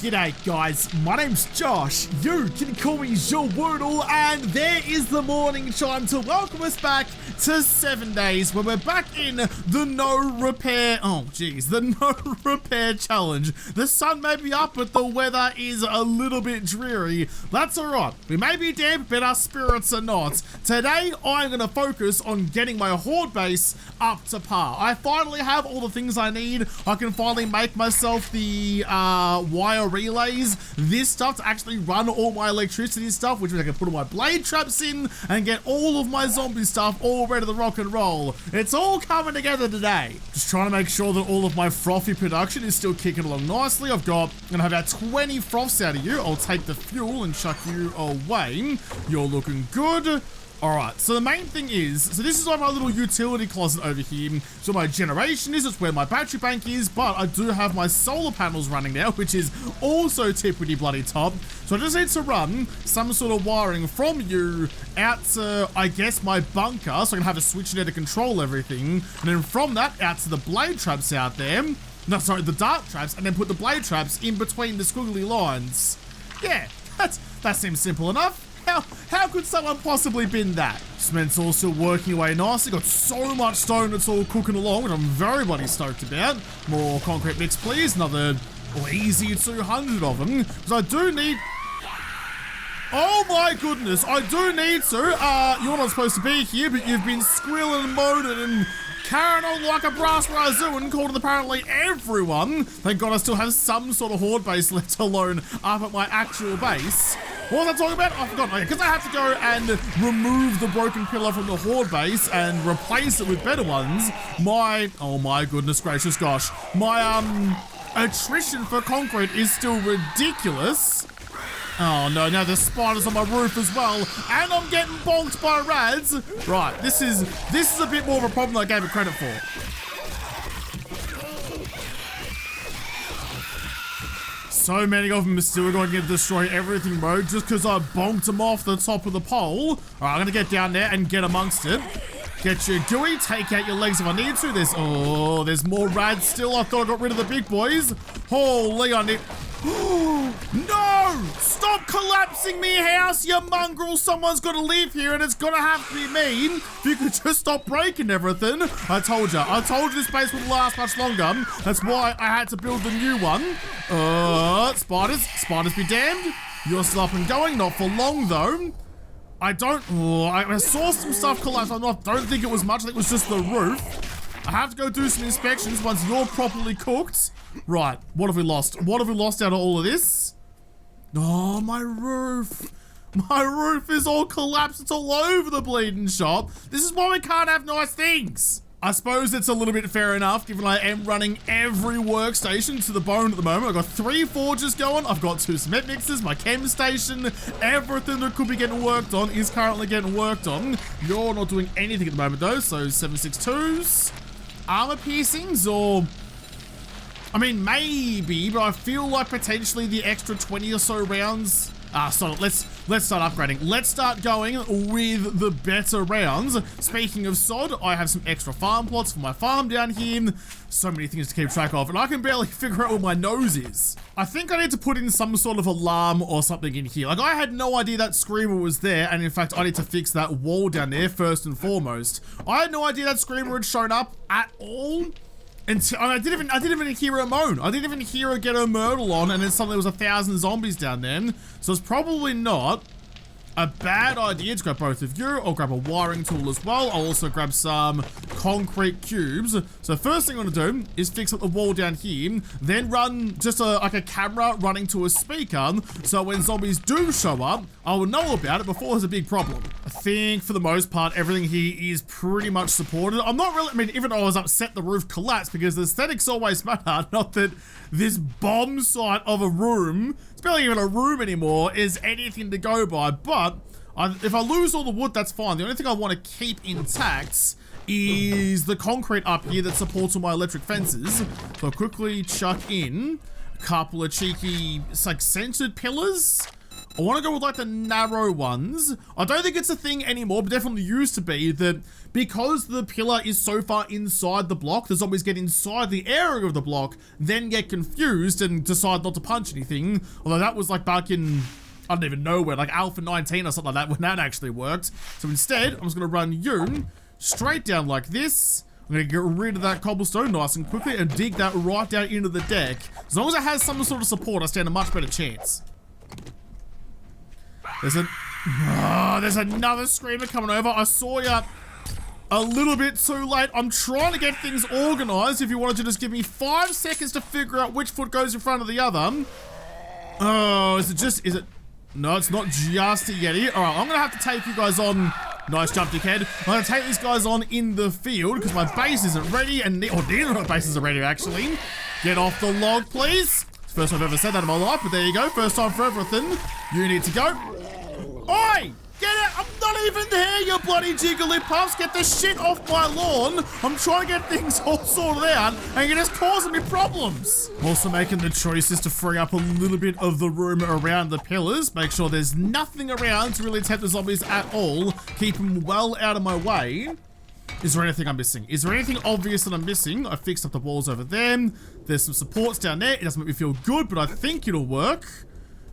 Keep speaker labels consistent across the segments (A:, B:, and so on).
A: G'day guys, my name's Josh, you can call me JaWoodle, and there is the morning chime to welcome us back to 7 days when we're back in the no repair challenge. The sun may be up, but the weather is a little bit dreary. That's alright, we may be damp, but our spirits are not. Today I'm going to focus on getting my horde base up to par. I finally have all the things I need. I can finally make myself the wire relays, this stuff to actually run all my electricity stuff, which means I can put all my blade traps in and get all of my zombie stuff all ready to rock and roll. It's all coming together today. Just trying to make sure that all of my frothy production is still kicking along nicely. I'm gonna have about 20 froths out of you. I'll take the fuel and chuck you away. You're looking good. Alright, so the main thing is, so this is like my little utility closet over here. So my generation is, it's where my battery bank is, but I do have my solar panels running now, which is also tippity bloody top. So I just need to run some sort of wiring from you out to, I guess, my bunker, so I can have a switch there to control everything. And then from that, out to the blade traps out there. No, sorry, the dart traps, and then put the blade traps in between the squiggly lines. Yeah, that seems simple enough. How could someone possibly bin that? Cement's also working away nicely. Got so much stone that's all cooking along, which I'm very bloody stoked about. More concrete mix, please. Another easy 200 of them. Because I do need... Oh my goodness, I do need to. You're not supposed to be here, but you've been squealing and moaning and carrying on like a brass razoo and called apparently everyone. Thank God I still have some sort of horde base, let alone up at my actual base. What was I talking about? I forgot. Because I have to go and remove the broken pillar from the horde base and replace it with better ones. Oh my goodness gracious gosh. My attrition for concrete is still ridiculous. Oh no, now there's spiders on my roof as well, and I'm getting bonked by rads. Right, this is a bit more of a problem than I gave it credit for. So many of them are still going to destroy everything, bro, just because I bonked them off the top of the pole. All right, I'm going to get down there and get amongst it. Get your gooey, take out your legs if I need to. There's more rads still. I thought I got rid of the big boys. Holy, I need... No! Stop collapsing me house, you mongrel! Someone's got to live here and it's going to have to be me. If you could just stop breaking everything. I told you this base wouldn't last much longer. That's why I had to build the new one. Spiders be damned. You're still up and going, not for long though. I saw some stuff collapse. I don't think it was much. I think it was just the roof. I have to go do some inspections once you're properly cooked. Right, what have we lost? What have we lost out of all of this? Oh, my roof. My roof is all collapsed. It's all over the bleeding shop. This is why we can't have nice things. I suppose it's a little bit fair enough, given I am running every workstation to the bone at the moment. I've got 3 forges going. I've got 2 cement mixers, my chem station. Everything that could be getting worked on is currently getting worked on. You're not doing anything at the moment, though. So 7.62s. Armor piercings, or... I mean, maybe, but I feel like potentially the extra 20 or so rounds... So let's start upgrading. Let's start going with the better rounds. Speaking of sod, I have some extra farm plots for my farm down here. So many things to keep track of, and I can barely figure out where my nose is. I think I need to put in some sort of alarm or something in here. Like, I had no idea that screamer was there, and in fact, I need to fix that wall down there first and foremost. I had no idea that screamer had shown up at all. And I didn't even hear her moan. I didn't even hear her get her myrtle on, and then suddenly there was 1,000 zombies down there. So it's probably not a bad idea to grab both of you. I'll grab a wiring tool as well. I'll also grab some concrete cubes. So first thing I'm gonna do is fix up the wall down here, then run just like a camera running to a speaker, so when zombies do show up, I will know about it before there's a big problem. I think for the most part, everything here is pretty much supported. I'm not really, I mean, even though I was upset the roof collapsed, because the aesthetics always matter, not that this bomb site of a room, it's barely even a room anymore, is anything to go by. But if I lose all the wood, that's fine. The only thing I want to keep intact is the concrete up here that supports all my electric fences. So I'll quickly chuck in a couple of cheeky, like, centered pillars. I want to go with like the narrow ones. I don't think it's a thing anymore, but definitely used to be that because the pillar is so far inside the block, the zombies get inside the area of the block, then get confused and decide not to punch anything. Although that was like back in, I don't even know where, like Alpha 19 or something like that, when that actually worked. So instead, I'm just going to run you straight down like this. I'm going to get rid of that cobblestone nice and quickly and dig that right down into the deck. As long as it has some sort of support, I stand a much better chance. There's another screamer coming over. I saw ya a little bit too late. I'm trying to get things organized. If you wanted to just give me 5 seconds to figure out which foot goes in front of the other. Oh, is it? No, it's not just a Yeti. All right, I'm going to have to take you guys on. Nice jump, dickhead. I'm going to take these guys on in the field because my base isn't ready and neither of my bases are ready, actually. Get off the log, please. It's the first time I've ever said that in my life, but there you go. First time for everything. You need to go. Oi! Get it! I'm not even there, you bloody jigglypuffs! Get the shit off my lawn! I'm trying to get things all sorted out, and you're just causing me problems! I'm also making the choices to free up a little bit of the room around the pillars, make sure there's nothing around to really tempt the zombies at all, keep them well out of my way. Is there anything I'm missing? Is there anything obvious that I'm missing? I fixed up the walls over there. There's some supports down there. It doesn't make me feel good, but I think it'll work.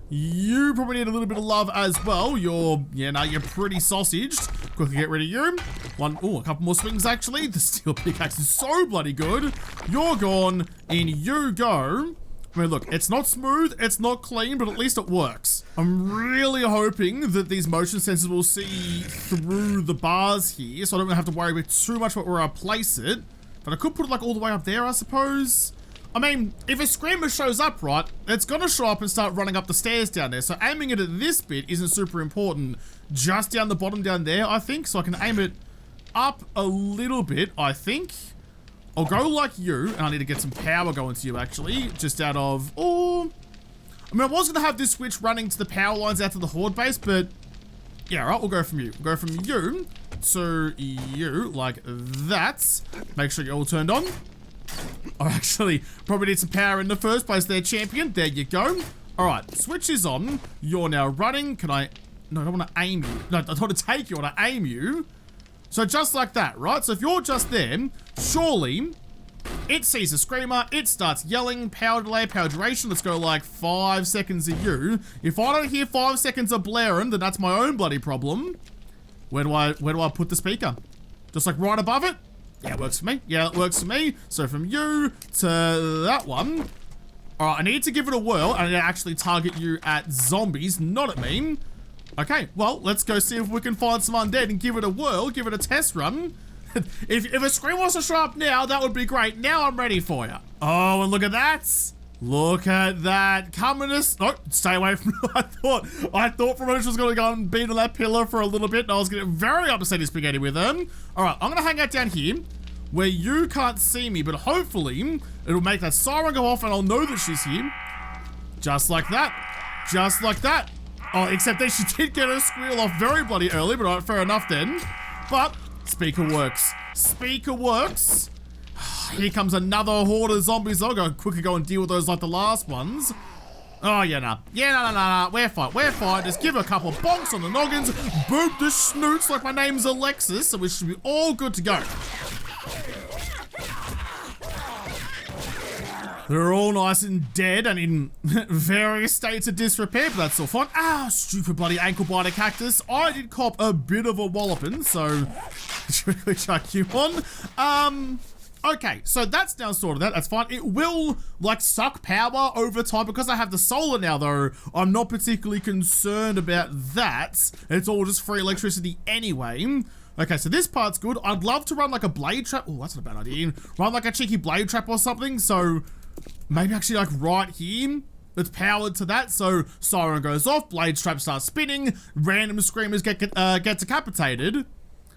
A: You probably need a little bit of love as well. You're pretty sausaged. Quickly get rid of you. A couple more swings actually. The steel pickaxe is so bloody good. You're gone, in you go. I mean, look, it's not smooth, it's not clean, but at least it works. I'm really hoping that these motion sensors will see through the bars here, so I don't have to worry about too much about where I place it. But I could put it like all the way up there, I suppose. I mean, if a screamer shows up, right, it's gonna show up and start running up the stairs down there. So aiming it at this bit isn't super important. Just down the bottom down there, I think. So I can aim it up a little bit, I think. I'll go like you, and I need to get some power going to you, actually. Just out of, I mean, I was gonna have this switch running to the power lines out to the horde base, but yeah, all right, we'll go from you. We'll go from you to you, like that. Make sure you're all turned on. I actually probably need some power in the first place there, champion. There you go. All right, switch is on. You're now running. Can I? No, I don't want to aim you. No, I don't want to take you. I want to aim you. So just like that, right? So if you're just there, surely it sees a screamer. It starts yelling. Power delay, power duration. Let's go like 5 seconds of you. If I don't hear 5 seconds of blaring, then that's my own bloody problem. Where do I put the speaker? Just like right above it? Yeah, it works for me. Yeah, it works for me. So from you to that one. All right, I need to give it a whirl. I need to actually target you at zombies, not at me. Okay, well, let's go see if we can find some undead and give it a whirl, give it a test run. if a scream wants to show up now, that would be great. Now I'm ready for you. Oh, and look at that. Look at that. Coming us. Oh, stay away from I thought Promotion was going to go and beat on that pillar for a little bit, and I was getting very upset in spaghetti with him. All right, I'm going to hang out down here where you can't see me, but hopefully it'll make that siren go off and I'll know that she's here. Just like that. Just like that. Oh, except that she did get her squeal off very bloody early, but all right, fair enough then. But speaker works. Speaker works. Here comes another horde of zombies. I'll go quickly go and deal with those like the last ones. Oh, yeah, nah. Yeah, nah. We're fine. We're fine. Just give her a couple of bonks on the noggins. Boop the snoots like my name's Alexis. So we should be all good to go. They're all nice and dead and in various states of disrepair, but that's all fine. Ah, stupid bloody ankle biter cactus. I did cop a bit of a walloping, so quickly chuck you on. Okay, so that's now sorted out. That's fine. It will like suck power over time because I have the solar now, though. I'm not particularly concerned about that. It's all just free electricity anyway. Okay, so this part's good. I'd love to run like a blade trap. Oh, that's not a bad idea. Run like a cheeky blade trap or something. So maybe actually like right here, it's powered to that. So siren goes off, blade trap starts spinning, random screamers get decapitated.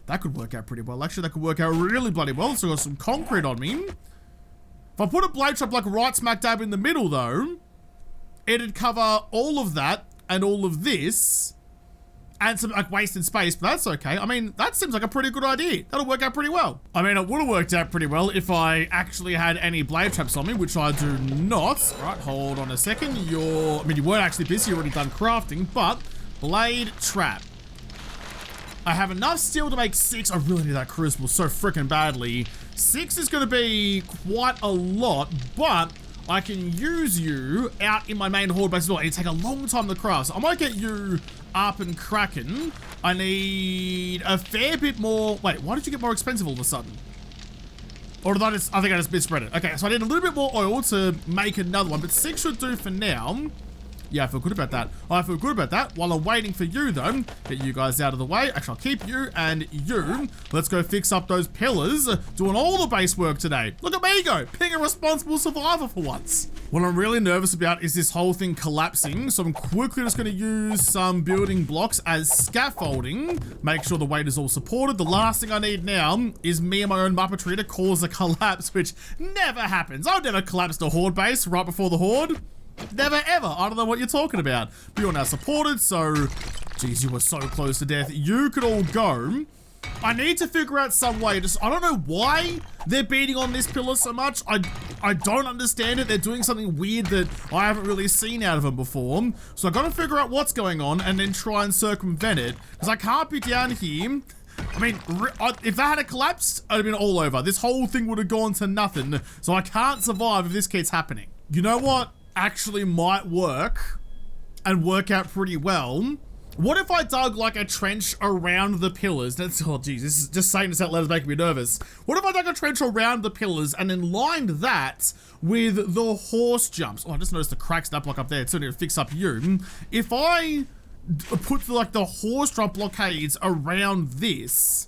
A: That could work out pretty well. Actually, that could work out really bloody well. So I got some concrete on me. If I put a blade trap like right smack dab in the middle though, it'd cover all of that and all of this. and some like wasted space, but that's okay. I mean, that seems like a pretty good idea. That'll work out pretty well. I mean, it would have worked out pretty well if I actually had any blade traps on me, which I do not. Right, hold on a second. I mean, you weren't actually busy, you already done crafting, but blade trap. I have enough steel to make 6. I really need that crucible so freaking badly. 6 is going to be quite a lot, but I can use you out in my main horde base as well. It'll take a long time to craft, so I might get you up and cracking. I need a fair bit more. Wait, why did you get more expensive all of a sudden? Or did I think I just misread it. Okay, so I need a little bit more oil to make another one, but 6 should do for now. Yeah, I feel good about that. I feel good about that. While I'm waiting for you, though, get you guys out of the way. Actually, I'll keep you and you. Let's go fix up those pillars. Doing all the base work today. Look at me go, being a responsible survivor for once. What I'm really nervous about is this whole thing collapsing. So I'm quickly just going to use some building blocks as scaffolding. Make sure the weight is all supported. The last thing I need now is me and my own muppetry to cause a collapse, which never happens. I've never collapsed a horde base right before the horde. Never ever. I don't know what you're talking about. But you're now supported, so... Geez, you were so close to death. You could all go. I need to figure out some way. I don't know why they're beating on this pillar so much. I don't understand it. They're doing something weird that I haven't really seen out of them before. So I've got to figure out what's going on and then try and circumvent it. Because I can't be down here. I mean, if that had collapsed, I'd have been all over. This whole thing would have gone to nothing. So I can't survive if this keeps happening. You know what actually might work and work out pretty well? What if I dug like a trench around the pillars? That's, oh geez, this is just saying this out loud is making me nervous. What if I dug a trench around the pillars and then lined that with the horse jumps? Oh, I just noticed the cracks in that block up there. It's only to fix up you. If I put like the horse jump blockades around this,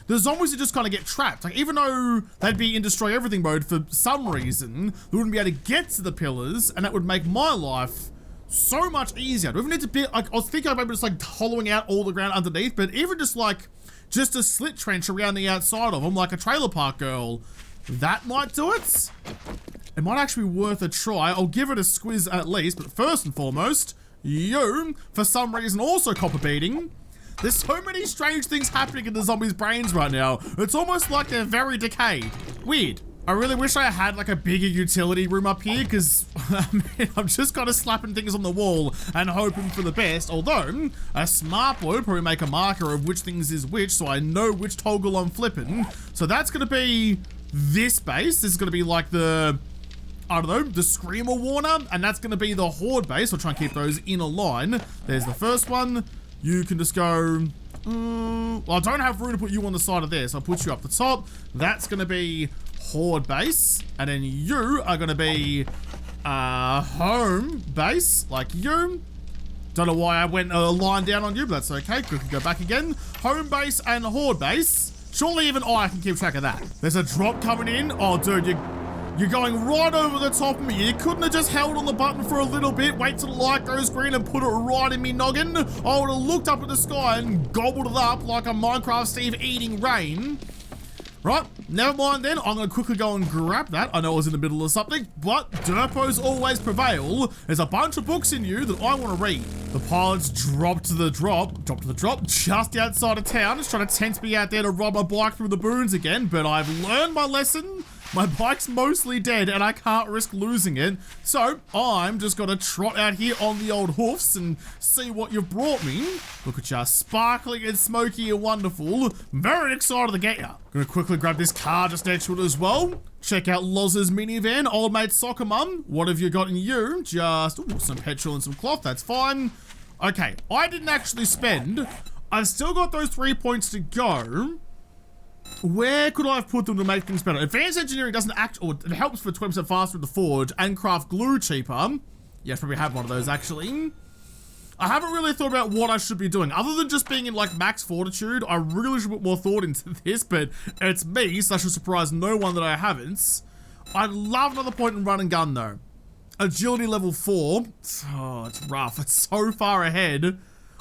A: the zombies would just kind of get trapped. Like, even though they'd be in destroy everything mode for some reason, they wouldn't be able to get to the pillars, and that would make my life so much easier. I don't even need to be, like, I was thinking about just like hollowing out all the ground underneath, but even just a slit trench around the outside of them, like a trailer park girl, that might do it. It might actually be worth a try. I'll give it a squiz at least, but first and foremost, you, for some reason, also copper beating. There's so many strange things happening in the zombies' brains right now. It's almost like they're very decayed. Weird. I really wish I had like a bigger utility room up here, because I mean, I'm just kind of slapping things on the wall and hoping for the best. Although a smart boy would probably make a marker of which things is which, so I know which toggle I'm flipping. So that's going to be this base. This is going to be like the, I don't know, the Screamer Warner, and that's going to be the Horde base. I'll try and keep those in a line. There's the first one. You can just go, well, I don't have room to put you on the side of this. I'll put you up the top. That's going to be Horde base. And then you are going to be home base, like you. Don't know why I went a line down on you, but that's okay. Quickly go back again. Home base and Horde base. Surely even I can keep track of that. There's a drop coming in. Oh, dude, you're going right over the top of me. You couldn't have just held on the button for a little bit, wait till the light goes green and put it right in me noggin. I would have looked up at the sky and gobbled it up like a Minecraft Steve eating rain. Right, never mind then. I'm going to quickly go and grab that. I know I was in the middle of something, but derpos always prevail. There's a bunch of books in you that I want to read. The pilots dropped to the drop, just outside of town. Just trying to tempt me out there to ride my bike through the boons again, but I've learned my lesson. My bike's mostly dead and I can't risk losing it. So I'm just gonna trot out here on the old hoofs and see what you've brought me. Look at ya, sparkling and smoky and wonderful. Very excited to get ya. Gonna quickly grab this car just next to it as well. Check out Loz's minivan, old mate soccer mum. What have you got in you? Just some petrol and some cloth, that's fine. Okay, I didn't actually spend. I've still got those 3 points to go. Where could I have put them to make things better? Advanced engineering doesn't or it helps for 20% faster with the forge and craft glue cheaper. Yeah, I probably have one of those actually. I haven't really thought about what I should be doing. Other than just being in like max fortitude, I really should put more thought into this, but it's me, so I should surprise no one that I haven't. I'd love another point in run and gun though. Agility level 4. Oh, it's rough. It's so far ahead.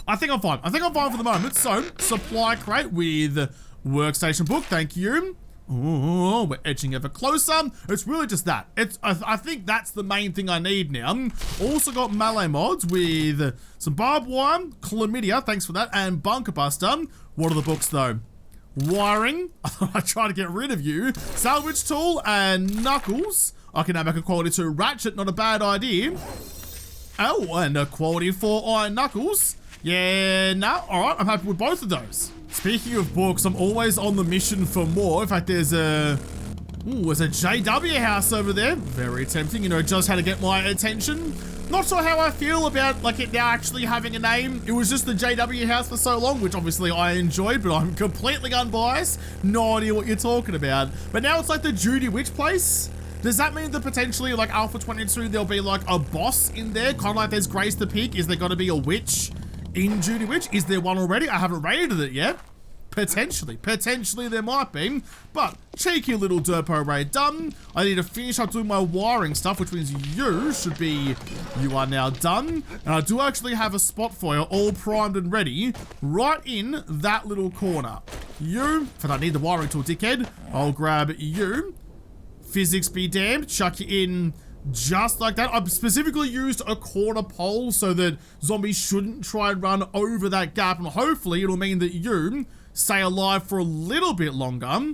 A: I think I'm fine. I think I'm fine for the moment. So, supply crate with workstation book, thank you. Oh, we're edging ever closer. It's really just that. I think that's the main thing I need now. Also got melee mods with some barbed wire, chlamydia, thanks for that, and bunker buster. What are the books though? Wiring. I thought I'd try to get rid of you. Salvage tool and knuckles. I can now make a quality 2 ratchet, not a bad idea. Oh, and a quality 4 iron knuckles. Yeah, no, alright, I'm happy with both of those. Speaking of books, I'm always on the mission for more. In fact, there's a JW house over there. Very tempting, you know, just how to get my attention. Not sure how I feel about like it now actually having a name. It was just the JW house for so long, which obviously I enjoyed, but I'm completely unbiased. No idea what you're talking about. But now it's like the Judy Witch place. Does that mean that potentially like Alpha 22, there'll be like a boss in there? Kind of like there's Grace the Pig. Is there gonna be a witch in Judy Witch? Is there one already? I haven't raided it yet. Potentially there might be, but cheeky little derpo raid done. I need to finish up doing my wiring stuff, which means you are now done. And I do actually have a spot for you, all primed and ready, right in that little corner. You, but I need the wiring tool, dickhead. I'll grab you. Physics be damned, chuck you in just like that. I've specifically used a corner pole so that zombies shouldn't try and run over that gap, and hopefully it'll mean that you stay alive for a little bit longer. I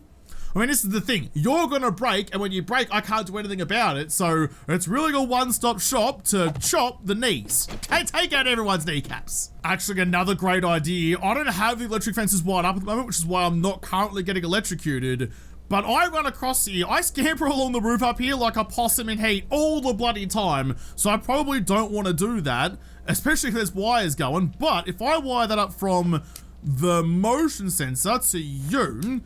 A: mean, this is the thing. You're gonna break, and when you break, I can't do anything about it, so it's really a one-stop shop to chop the knees. Okay, take out everyone's kneecaps. Actually, another great idea. I don't have the electric fences wired up at the moment, which is why I'm not currently getting electrocuted. But I run across here, I scamper along the roof up here like a possum in heat all the bloody time. So I probably don't want to do that, especially if there's wires going. But if I wire that up from the motion sensor to you,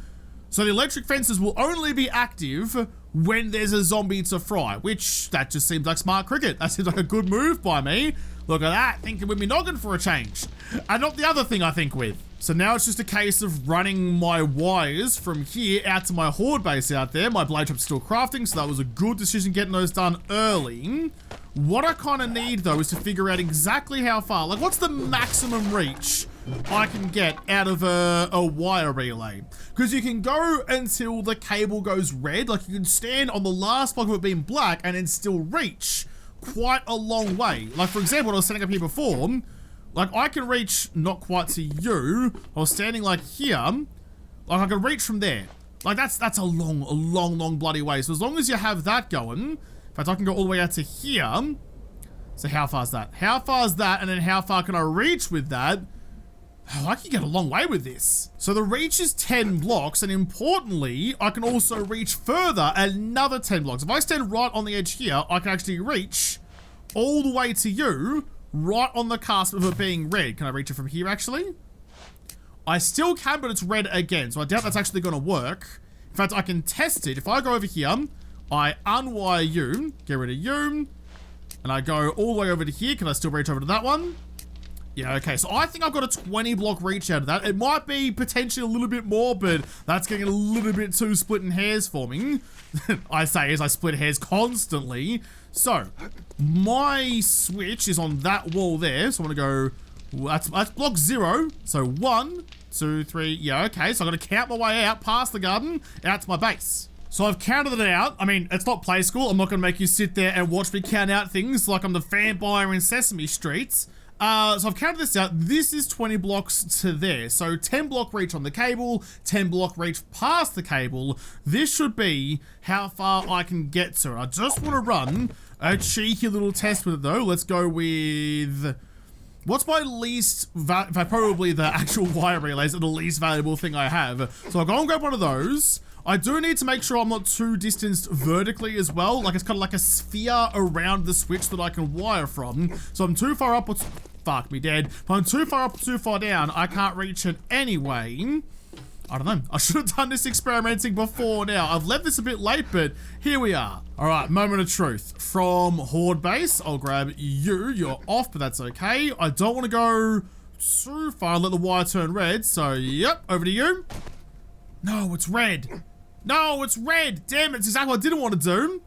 A: so the electric fences will only be active when there's a zombie to fry, which that just seems like smart cricket. That seems like a good move by me. Look at that, thinking with me noggin for a change. And not the other thing I think with. So now it's just a case of running my wires from here out to my horde base out there. My blade trap's still crafting, so that was a good decision getting those done early. What I kind of need though is to figure out exactly how far, like what's the maximum reach I can get out of a wire relay. Because you can go until the cable goes red, like you can stand on the last block of it being black and then still reach quite a long way. Like for example, when I was setting up here before, like I can reach not quite to you. I was standing like here, like I can reach from there. Like that's a long bloody way. So as long as you have that going, in fact I can go all the way out to here. So how far is that? How far is that? And then how far can I reach with that? Oh, I can get a long way with this. So the reach is 10 blocks, and importantly, I can also reach further another 10 blocks. If I stand right on the edge here, I can actually reach all the way to you, right on the cusp of it being red. Can I reach it from here, actually? I still can, but it's red again, so I doubt that's actually gonna work. In fact, I can test it. If I go over here, I unwire you, get rid of you, and I go all the way over to here. Can I still reach over to that one? Yeah, okay, so I think I've got a 20 block reach out of that. It might be potentially a little bit more, but that's getting a little bit too splitting hairs for me. I say as I split hairs constantly. So, my switch is on that wall there, so I'm gonna go, that's block 0. So 1, 2, 3, yeah, okay, so I'm gonna count my way out past the garden, out to my base. So I've counted it out. I mean, it's not play school. I'm not gonna make you sit there and watch me count out things like I'm the vampire in Sesame Street. So I've counted this out. This is 20 blocks to there. So 10 block reach on the cable, 10 block reach past the cable. This should be how far I can get to it. I just want to run a cheeky little test with it though. Let's go with, what's my least, probably the actual wire relays are the least valuable thing I have. So I'll go and grab one of those. I do need to make sure I'm not too distanced vertically as well. Like it's kind of like a sphere around the switch that I can wire from. So I'm too far up or fuck me dead. If I'm too far up or too far down, I can't reach it anyway. I don't know. I should have done this experimenting before now. I've left this a bit late, but here we are. All right, moment of truth. From horde base, I'll grab you. You're off, but that's okay. I don't want to go too far and let the wire turn red. So, yep, over to you. No, it's red. No, it's red. Damn, it's exactly what I didn't want to do.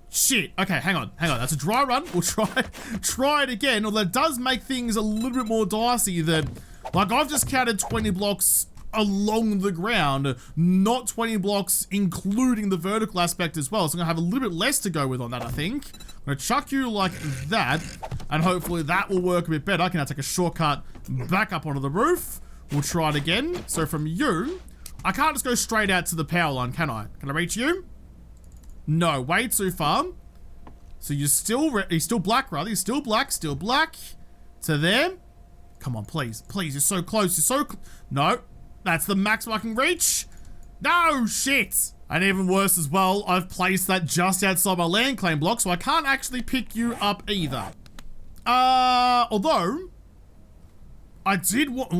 A: Shit. Okay, hang on. That's a dry run. We'll try it again. Although it does make things a little bit more dicey that, like, I've just counted 20 blocks along the ground, not 20 blocks, including the vertical aspect as well. So I'm gonna have a little bit less to go with on that, I think. I'm gonna chuck you like that, and hopefully that will work a bit better. I can now take a shortcut back up onto the roof. We'll try it again. So from you, I can't just go straight out to the power line, can I? Can I reach you? No, way too far. So you're still black, rather. You're still black, to there. Come on, please, please, you're so close, no, that's the maximum I can reach. No, shit. And even worse as well, I've placed that just outside my land claim block, so I can't actually pick you up either. Although, I did want,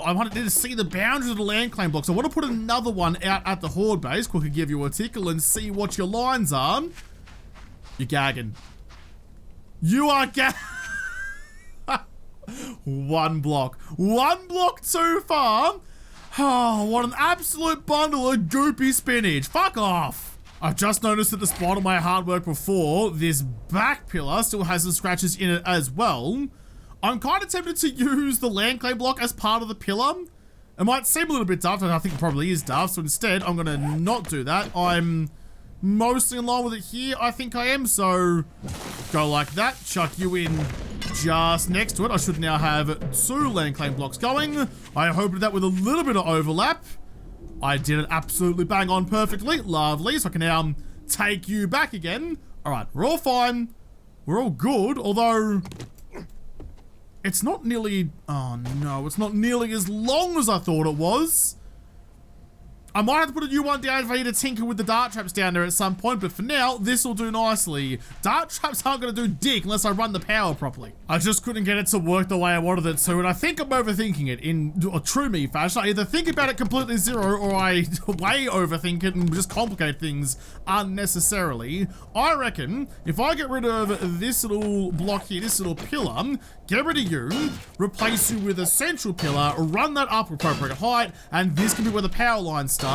A: I wanted to see the boundaries of the land claim blocks. I want to put another one out at the horde base, quickly give you a tickle and see what your lines are. You're gagging. You are One block too far. Oh, what an absolute bundle of goopy spinach. Fuck off. I've just noticed at the spot of my hard work before, this back pillar still has some scratches in it as well. I'm kind of tempted to use the land claim block as part of the pillar. It might seem a little bit daft, and I think it probably is daft, so instead I'm gonna not do that. I'm mostly in line with it here, I think I am, so go like that, chuck you in just next to it. I should now have 2 land claim blocks going. I hoped that with a little bit of overlap. I did it absolutely bang on perfectly. Lovely. So I can now take you back again. All right, we're all fine. We're all good, although it's not nearly, oh no, it's not nearly as long as I thought it was. I might have to put a new one down if I need to tinker with the dart traps down there at some point, but for now, this will do nicely. Dart traps aren't going to do dick unless I run the power properly. I just couldn't get it to work the way I wanted it to, and I think I'm overthinking it in a true me fashion. I either think about it completely zero, or I way overthink it and just complicate things unnecessarily. I reckon if I get rid of this little block here, this little pillar, get rid of you, replace you with a central pillar, run that up appropriate height, and this can be where the power lines start.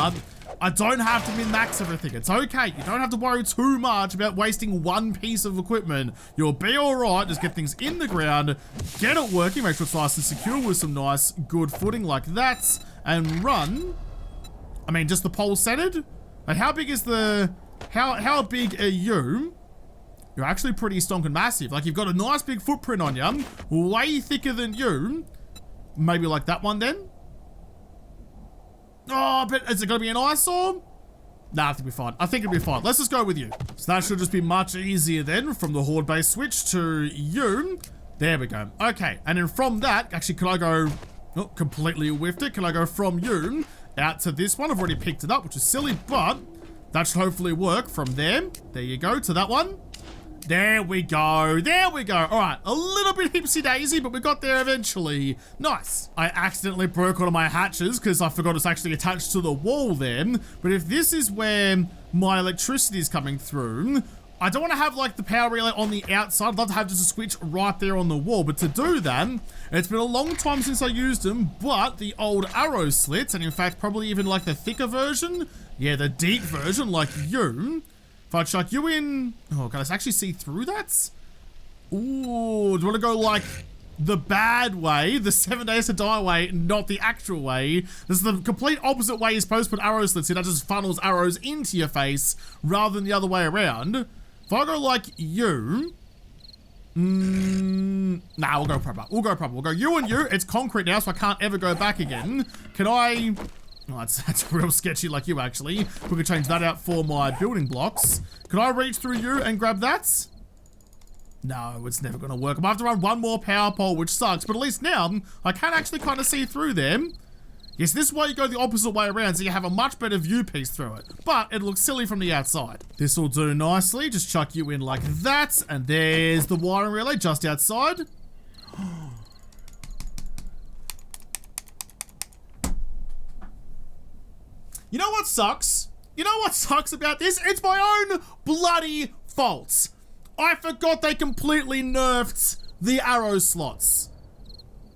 A: I don't have to min-max everything. It's okay. You don't have to worry too much about wasting one piece of equipment. You'll be alright. Just get things in the ground, get it working, make sure it's nice and secure with some nice, good footing like that, and run. I mean, just the pole centered? Like, how big is the... How big are you? You're actually pretty stonking massive. Like, you've got a nice big footprint on you, way thicker than you. Maybe like that one then? Oh, but is it gonna be an eyesore? Nah, I think we're fine. I think it'll be fine. Let's just go with you. So that should just be much easier then from the horde base switch to you. There we go. Okay, and then from that, actually, can I go, oh, completely whiffed it. Can I go from you out to this one? I've already picked it up, which is silly, but that should hopefully work from there. There you go, to that one. There we go. There we go. All right, a little bit hipsy daisy, but we got there eventually. Nice. I accidentally broke one of my hatches because I forgot it's actually attached to the wall then. But if this is where my electricity is coming through, I don't want to have like the power relay on the outside. I'd love to have just a switch right there on the wall. But to do that, it's been a long time since I used them, but the old arrow slits, and in fact, probably even like the thicker version. Yeah, the deep version like you. If I chuck you in, oh, can I actually see through that? Ooh, do you want to go like the bad way, the 7 days to die way, not the actual way? This is the complete opposite way you're supposed to put arrow slits in. That just funnels arrows into your face rather than the other way around. If I go like you, nah, we'll go proper. We'll go proper. We'll go you and you. It's concrete now, so I can't ever go back again. Can I... Oh, that's real sketchy like you, actually. We could change that out for my building blocks. Can I reach through you and grab that? No, it's never going to work. I'm going to have to run one more power pole, which sucks. But at least now, I can actually kind of see through them. Yes, this is why you go the opposite way around, so you have a much better view piece through it. But it looks silly from the outside. This will do nicely. Just chuck you in like that. And there's the wiring relay just outside. You know what sucks? You know what sucks about this? It's my own bloody fault. I forgot they completely nerfed the arrow slots.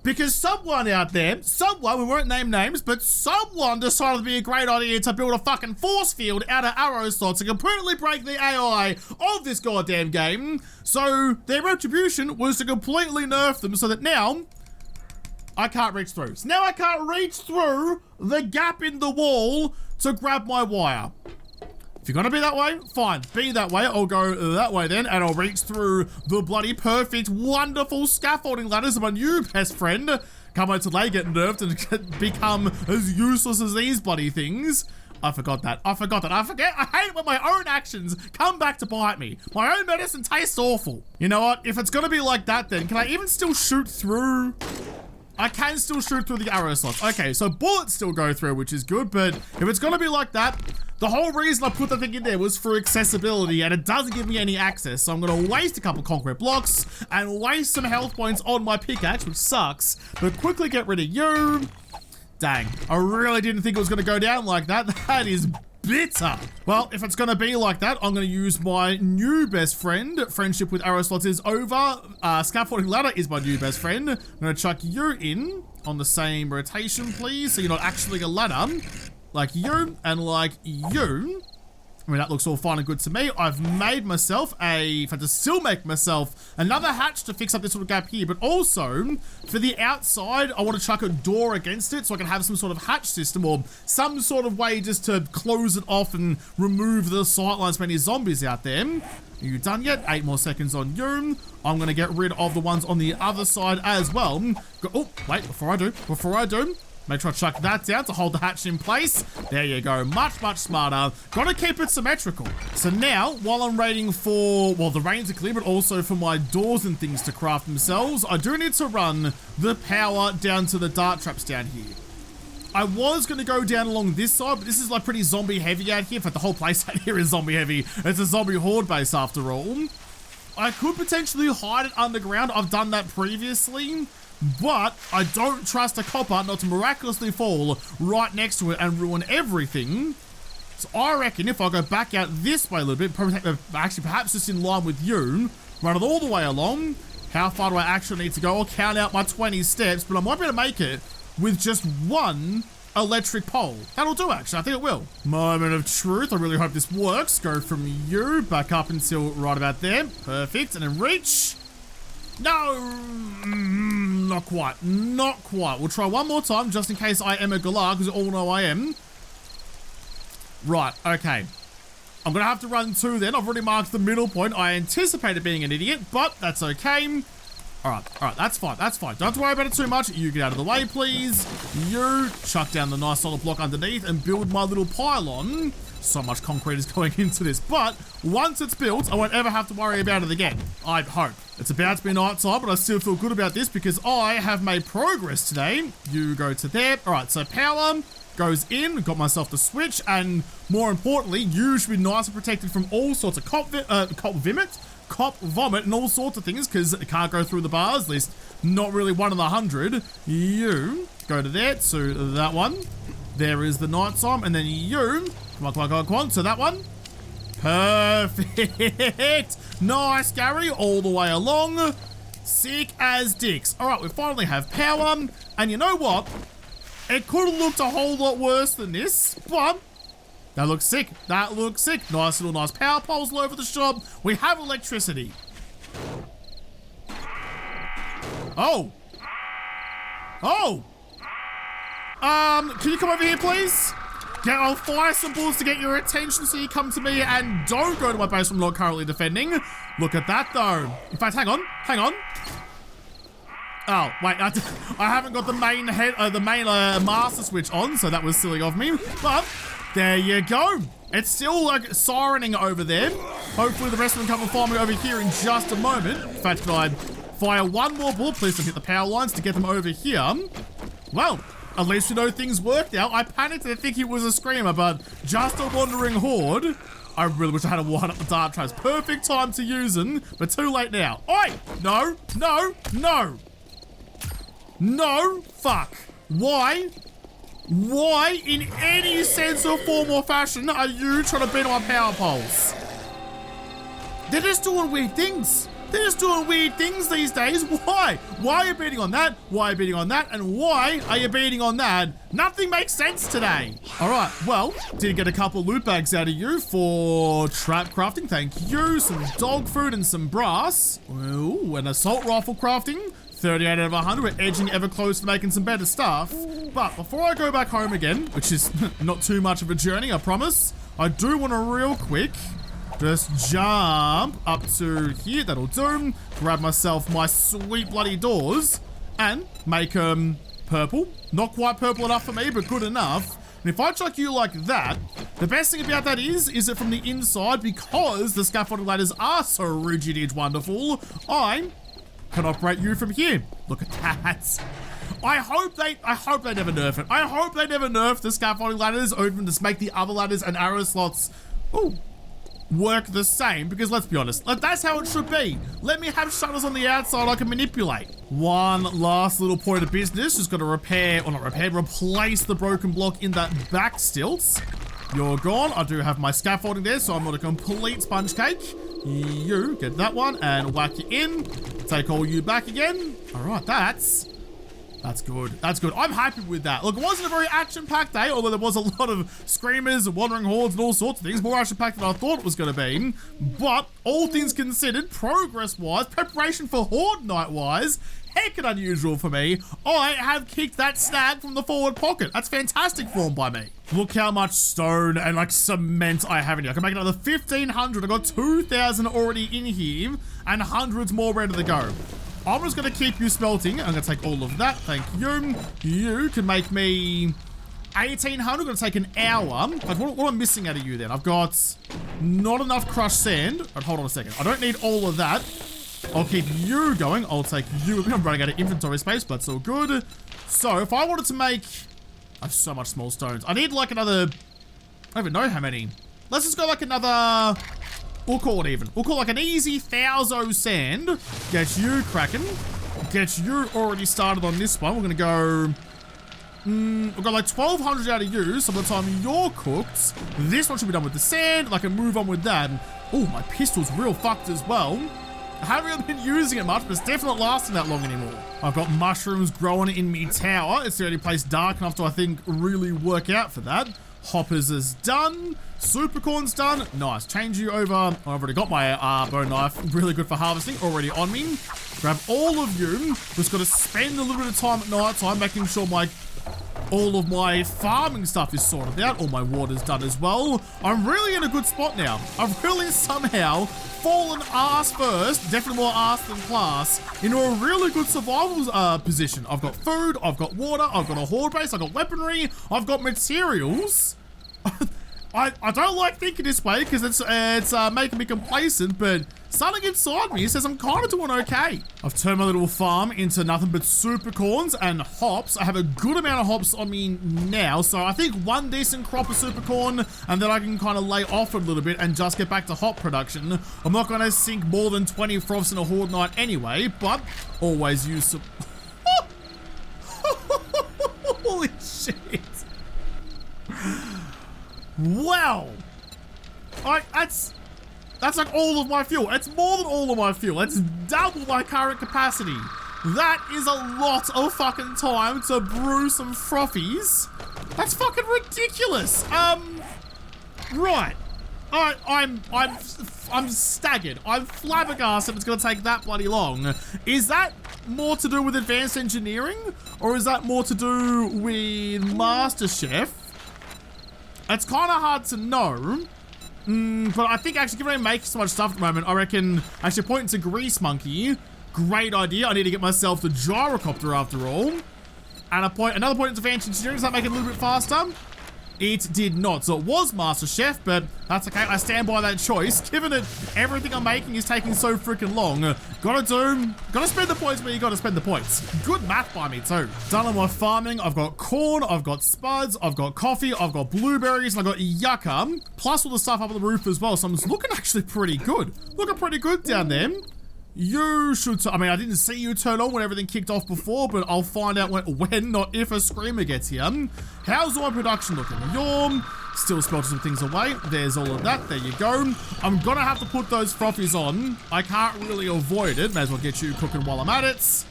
A: Because someone out there, we won't name names, but someone decided to be a great idea to build a fucking force field out of arrow slots and completely break the AI of this goddamn game. So their retribution was to completely nerf them so that now I can't reach through. So now I can't reach through the gap in the wall to grab my wire. If you're gonna be that way, fine, be that way. I'll go that way then, and I'll reach through the bloody perfect, wonderful scaffolding ladders of my new best friend. Can't wait till they get nerfed and become as useless as these bloody things. I forgot that. I hate when my own actions come back to bite me. My own medicine tastes awful. You know what? If it's gonna be like that then, can I even still shoot through? I can still shoot through the arrow slots. Okay, so bullets still go through, which is good, but if it's gonna be like that, the whole reason I put the thing in there was for accessibility, and it doesn't give me any access, so I'm gonna waste a couple concrete blocks and waste some health points on my pickaxe, which sucks, but quickly get rid of you. Dang, I really didn't think it was gonna go down like that. That is bitter. Well, if it's gonna be like that, I'm gonna use my new best friend. Friendship with arrow slots is over. Scaffolding ladder is my new best friend. I'm gonna chuck you in on the same rotation, please, so you're not actually a ladder. Like you, and like you. I mean, that looks all fine and good to me. I've made myself if I just still make myself another hatch to fix up this little gap here, but also for the outside, I want to chuck a door against it so I can have some sort of hatch system or some sort of way just to close it off and remove the sightlines for any zombies out there. Are you done yet? 8 more seconds on you. I'm going to get rid of the ones on the other side as well. Oh, wait, before I do, make sure I chuck that down to hold the hatch in place. There you go. Much, much smarter. Gotta keep it symmetrical. So now, while I'm waiting for, well, the rain to clear, but also for my doors and things to craft themselves, I do need to run the power down to the dart traps down here. I was going to go down along this side, but this is like pretty zombie heavy out here. In fact, the whole place out here is zombie heavy. It's a zombie horde base after all. I could potentially hide it underground. I've done that previously. But I don't trust a copper not to miraculously fall right next to it and ruin everything. So I reckon if I go back out this way a little bit, actually perhaps just in line with you, run it all the way along. How far do I actually need to go? I'll count out my 20 steps, but I might be able to make it with just one electric pole. That'll do actually, I think it will. Moment of truth, I really hope this works. Go from you back up until right about there. Perfect, and then reach. No, not quite. We'll try one more time just in case I am a galah, because you all know I am. Right, okay. I'm gonna have to run 2 then. I've already marked the middle point. I anticipated being an idiot, but that's okay. All right, that's fine. Don't have to worry about it too much. You get out of the way, please. You chuck down the nice solid block underneath and build my little pylon. So much concrete is going into this, but once it's built, I won't ever have to worry about it again. I hope. It's about to be night time, but I still feel good about this because I have made progress today. You go to there. All right, so power goes in. Got myself the switch, and more importantly, you should be nice and protected from all sorts of cop vomit, and all sorts of things because it can't go through the bars. At least not really 1 in 100. You go to there, to that one. There is the night time, and then you. Come on. So that one. Perfect. Nice, Gary. All the way along. Sick as dicks. All right, we finally have power. And you know what? It could have looked a whole lot worse than this, but that looks sick. Nice power poles all over the shop. We have electricity. Oh. Can you come over here, please? I'll fire some bullets to get your attention so you come to me and don't go to my base I'm not currently defending. Look at that, though. In fact, hang on. Oh, wait, I haven't got the main master switch on, so that was silly of me. But there you go. It's still like sirening over there. Hopefully the rest of them come and find me over here in just a moment. In fact, can I fire one more bullet? Please don't hit the power lines to get them over here. Well, at least you know things worked out. I panicked and think it was a screamer, but just a wandering horde. I really wish I had a wind up the dart traps. Perfect time to use them, but too late now. Oi! No, fuck. Why in any sense or form or fashion are you trying to beat on my power poles? They're just doing weird things. These days. Why? Why are you beating on that? Why are you beating on that? And why are you beating on that? Nothing makes sense today. All right, well, did get a couple loot bags out of you for trap crafting. Thank you. Some dog food and some brass. Ooh, and assault rifle crafting. 38 out of 100. We're edging ever closer to making some better stuff. But before I go back home again, which is not too much of a journey, I promise, I do want to real quick just jump up to here. That'll do. Grab myself my sweet bloody doors and make them purple. Not quite purple enough for me, but good enough. And if I chuck you like that, the best thing about that is that from the inside, because the scaffolding ladders are so rigid, it's wonderful, I can operate you from here. Look at that. I hope they never nerf it. I hope they never nerf the scaffolding ladders or even just make the other ladders and arrow slots work the same, because let's be honest, that's how it should be. Let me have shutters on the outside I can manipulate. One last little point of business, just got to replace the broken block in that back stilts. You're gone. I do have my scaffolding there, so I'm not a complete sponge cake. You get that one and whack it in. Take all you back again. All right, that's good. That's good. I'm happy with that. Look, it wasn't a very action-packed day, although there was a lot of screamers and wandering hordes and all sorts of things. More action-packed than I thought it was going to be. But all things considered, progress-wise, preparation for horde night-wise, heck and unusual for me. I have kicked that snag from the forward pocket. That's fantastic form by me. Look how much stone and like cement I have in here. I can make another 1,500. I got 2,000 already in here and hundreds more ready to go. I'm just going to keep you smelting. I'm going to take all of that. Thank you. You can make me 1,800. I'm going to take an hour. Like, what am I missing out of you then? I've got not enough crushed sand. Right, hold on a second. I don't need all of that. I'll keep you going. I'll take you. I'm running out of inventory space, but that's all good. So if I wanted to make... I have so much small stones. I need like another... I don't even know how many. Let's just go like another... We'll call it even. We'll call like an easy 1,000 sand. Get you cracking. Get you already started on this one. We're going to go... we've got like 1,200 out of you. So by the time you're cooked, this one should be done with the sand. And I can move on with that. Oh, my pistol's real fucked as well. I haven't really been using it much, but it's definitely not lasting that long anymore. I've got mushrooms growing in me tower. It's the only place dark enough to, I think, really work out for that. Hoppers is done. Supercorn's done. Nice. Change you over. I've already got my bone knife. Really good for harvesting. Already on me. Grab all of you. Just got to spend a little bit of time at night time making sure all of my farming stuff is sorted out. All my water's done as well. I'm really in a good spot now. I've really somehow fallen ass first, definitely more ass than class, into a really good survival position. I've got food, I've got water, I've got a horde base, I've got weaponry, I've got materials. I don't like thinking this way because it's making me complacent, but something inside me says I'm kind of doing okay. I've turned my little farm into nothing but supercorns and hops. I have a good amount of hops on me now, so I think one decent crop of supercorn and then I can kind of lay off a little bit and just get back to hop production. I'm not going to sink more than 20 froths in a horde night anyway, but always use some... Holy shit. Wow. That's like all of my fuel. It's more than all of my fuel. It's double my current capacity. That is a lot of fucking time to brew some frothies. That's fucking ridiculous. Right. I'm staggered. I'm flabbergasted it's gonna take that bloody long. Is that more to do with advanced engineering? Or is that more to do with MasterChef? It's kind of hard to know. But I think actually given I make so much stuff at the moment, I reckon actually pointing to Grease Monkey, great idea. I need to get myself the gyrocopter after all. And another point into advanced engineering, does that make it a little bit faster? It did not. So it was MasterChef, but that's okay. I stand by that choice, given that everything I'm making is taking so freaking long. Gotta spend the points where you gotta spend the points. Good math by me too. Done on my farming. I've got corn, I've got spuds, I've got coffee, I've got blueberries, and I've got yucca, plus all the stuff up on the roof as well. So I'm just looking actually pretty good. Looking pretty good down there. You should, I mean, I didn't see you turn on when everything kicked off before, but I'll find out when not if a screamer gets here. How's all my production looking? Yawn. Still smelting some things away. There's all of that. There you go. I'm gonna have to put those frothies on. I can't really avoid it. May as well get you cooking while I'm at it.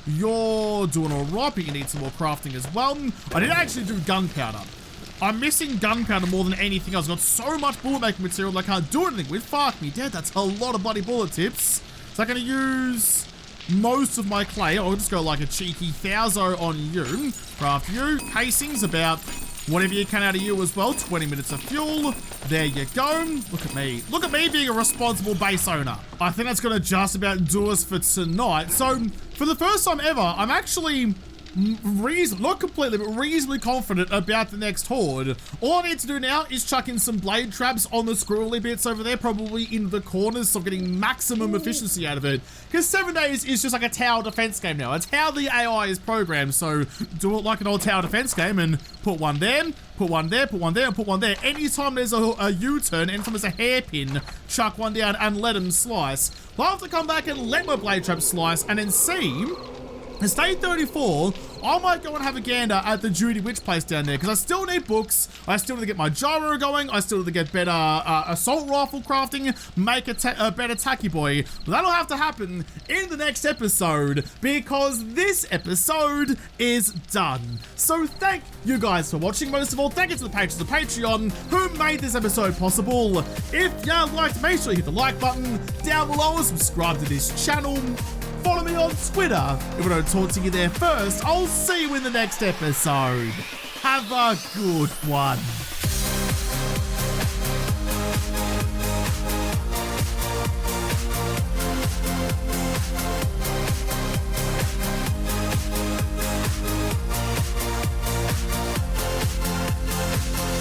A: You're doing all right, but you need some more crafting as well. I didn't actually do gunpowder. I'm missing gunpowder more than anything else. I've got so much bullet making material that I can't do anything with. Fuck me dead. That's a lot of bloody bullet tips. So I'm going to use most of my clay. I'll just go like a cheeky 1000 on you. Craft you. Casings about whatever you can out of you as well. 20 minutes of fuel. There you go. Look at me. Look at me being a responsible base owner. I think that's going to just about do us for tonight. So, for the first time ever, I'm actually not completely, but reasonably confident about the next horde. All I need to do now is chuck in some blade traps on the squirrely bits over there, probably in the corners, so I'm getting maximum efficiency out of it. Because 7 days is just like a tower defense game now. It's how the AI is programmed, so do it like an old tower defense game and put one there, put one there, put one there, and put one there. Anytime there's a U-turn, anytime there's a hairpin, chuck one down and let them slice. I'll have to come back and let my blade trap slice and then see. It's day 34, I might go and have a gander at the Judy Witch place down there, because I still need books, I still need to get my gyro going, I still need to get better assault rifle crafting, make a better tacky boy. But that'll have to happen in the next episode, because this episode is done. So thank you guys for watching. Most of all, thank you to the patrons of Patreon who made this episode possible. If you liked, make sure you hit the like button down below and subscribe to this channel. Follow me on Twitter. If I don't talk to you there first, I'll see you in the next episode. Have a good one.